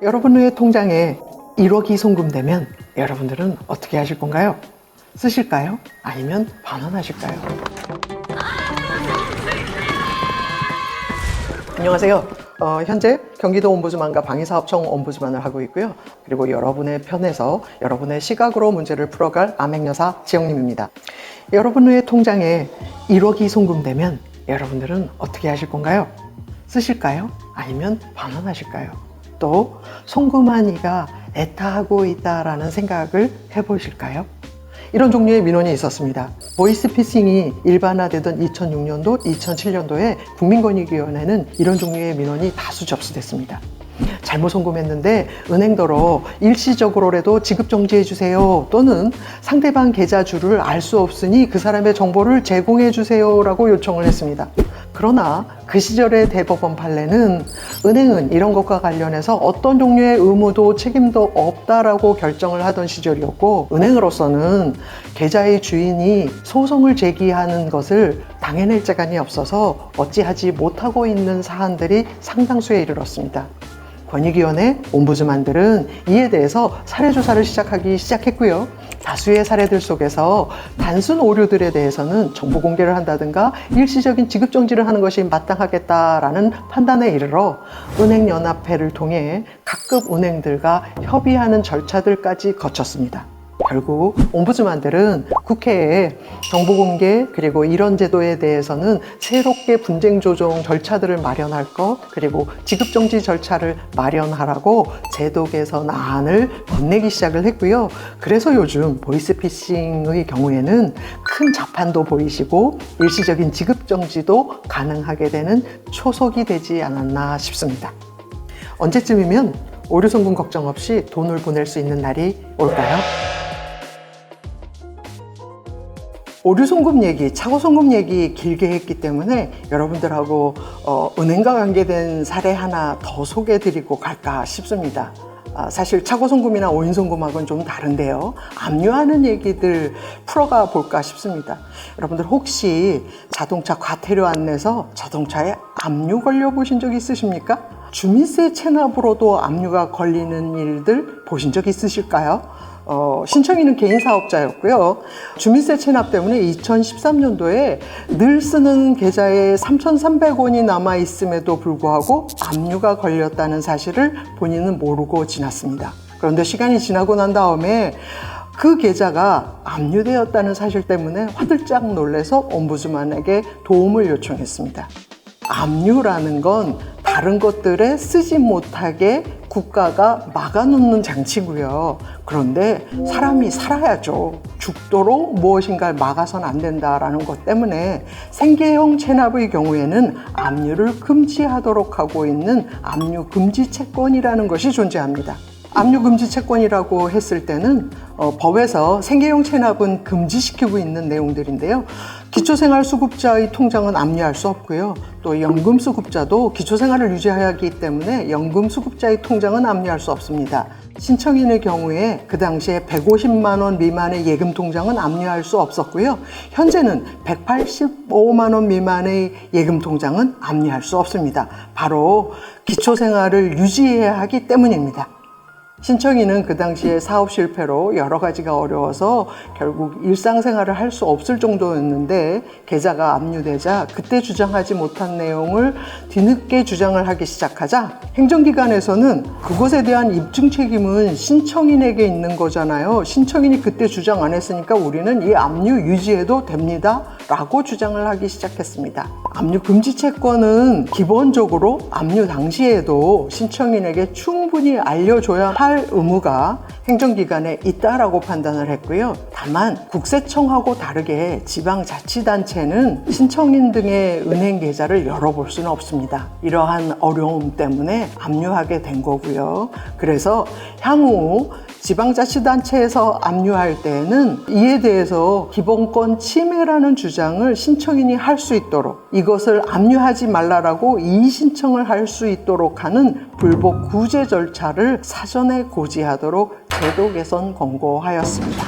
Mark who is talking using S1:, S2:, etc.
S1: 여러분의 통장에 1억이 송금되면 여러분들은 어떻게 하실 건가요? 쓰실까요? 아니면 반환하실까요? 안녕하세요. 현재 경기도 옴부즈만과 방위사업청 옴부즈만을 하고 있고요. 그리고 여러분의 편에서 여러분의 시각으로 문제를 풀어갈 암행여사 지영님입니다. 여러분의 통장에 1억이 송금되면 여러분들은 어떻게 하실 건가요? 쓰실까요? 아니면 반환하실까요? 또 송금한 이가 애타하고 있다라는 생각을 해보실까요? 이런 종류의 민원이 있었습니다. 보이스피싱이 일반화되던 2006년도, 2007년도에 국민권익위원회는 이런 종류의 민원이 다수 접수됐습니다. 잘못 송금했는데 은행더러 일시적으로라도 지급 정지해 주세요, 또는 상대방 계좌주를 알 수 없으니 그 사람의 정보를 제공해 주세요 라고 요청을 했습니다. 그러나 그 시절의 대법원 판례는 은행은 이런 것과 관련해서 어떤 종류의 의무도 책임도 없다라고 결정을 하던 시절이었고, 은행으로서는 계좌의 주인이 소송을 제기하는 것을 당해낼 재간이 없어서 어찌하지 못하고 있는 사안들이 상당수에 이르렀습니다. 권익위원회, 옴부즈만들은 이에 대해서 사례조사를 시작했고요. 다수의 사례들 속에서 단순 오류들에 대해서는 정보 공개를 한다든가 일시적인 지급 정지를 하는 것이 마땅하겠다라는 판단에 이르러 은행연합회를 통해 각급 은행들과 협의하는 절차들까지 거쳤습니다. 결국 옴부즈만들은 국회에 정보공개 그리고 이런 제도에 대해서는 새롭게 분쟁 조정 절차들을 마련할 것, 그리고 지급정지 절차를 마련하라고 제도 개선안을 건네기 시작을 했고요. 그래서 요즘 보이스피싱의 경우에는 큰 자판도 보이시고 일시적인 지급정지도 가능하게 되는 초석이 되지 않았나 싶습니다. 언제쯤이면 오류 송금 걱정 없이 돈을 보낼 수 있는 날이 올까요? 오류 송금 얘기, 착오 송금 얘기 길게 했기 때문에 여러분들하고 은행과 관계된 사례 하나 더 소개해드리고 갈까 싶습니다. 사실 착오 송금이나 오인 송금하고는 좀 다른데요. 압류하는 얘기들 풀어가 볼까 싶습니다. 여러분들 혹시 자동차 과태료 안 내서 자동차에 압류 걸려 보신 적 있으십니까? 주민세 체납으로도 압류가 걸리는 일들 보신 적 있으실까요? 신청인은 개인 사업자였고요. 주민세 체납 때문에 2013년도에 늘 쓰는 계좌에 3,300원이 남아 있음에도 불구하고 압류가 걸렸다는 사실을 본인은 모르고 지났습니다. 그런데 시간이 지나고 난 다음에 그 계좌가 압류되었다는 사실 때문에 화들짝 놀라서 옴부즈만에게 도움을 요청했습니다. 압류라는 건 다른 것들에 쓰지 못하게 국가가 막아놓는 장치고요. 그런데 사람이 살아야죠. 죽도록 무엇인가를 막아서는 안 된다라는 것 때문에 생계형 체납의 경우에는 압류를 금지하도록 하고 있는 압류 금지 채권이라는 것이 존재합니다. 압류 금지 채권이라고 했을 때는 법에서 생계형 체납은 금지시키고 있는 내용들인데요. 기초생활수급자의 통장은 압류할 수 없고요. 또 연금수급자도 기초생활을 유지해야 하기 때문에 연금수급자의 통장은 압류할 수 없습니다. 신청인의 경우에 그 당시에 150만 원 미만의 예금 통장은 압류할 수 없었고요. 현재는 185만 원 미만의 예금 통장은 압류할 수 없습니다. 바로 기초생활을 유지해야 하기 때문입니다. 신청인은 그 당시에 사업 실패로 여러 가지가 어려워서 결국 일상생활을 할 수 없을 정도였는데 계좌가 압류되자 그때 주장하지 못한 내용을 뒤늦게 주장을 하기 시작하자 행정기관에서는 그것에 대한 입증 책임은 신청인에게 있는 거잖아요. 신청인이 그때 주장 안 했으니까 우리는 이 압류 유지해도 됩니다 라고 주장을 하기 시작했습니다. 압류 금지 채권은 기본적으로 압류 당시에도 신청인에게 충분히 알려줘야 할 의무가 행정기관에 있다라고 판단을 했고요. 다만 국세청하고 다르게 지방자치단체는 신청인 등의 은행 계좌를 열어볼 수는 없습니다. 이러한 어려움 때문에 압류하게 된 거고요. 그래서 향후 지방자치단체에서 압류할 때에는 이에 대해서 기본권 침해라는 주장을 신청인이 할 수 있도록, 이것을 압류하지 말라라고 이의신청을 할 수 있도록 하는 불복 구제 절차를 사전에 고지하도록 제도 개선 권고하였습니다.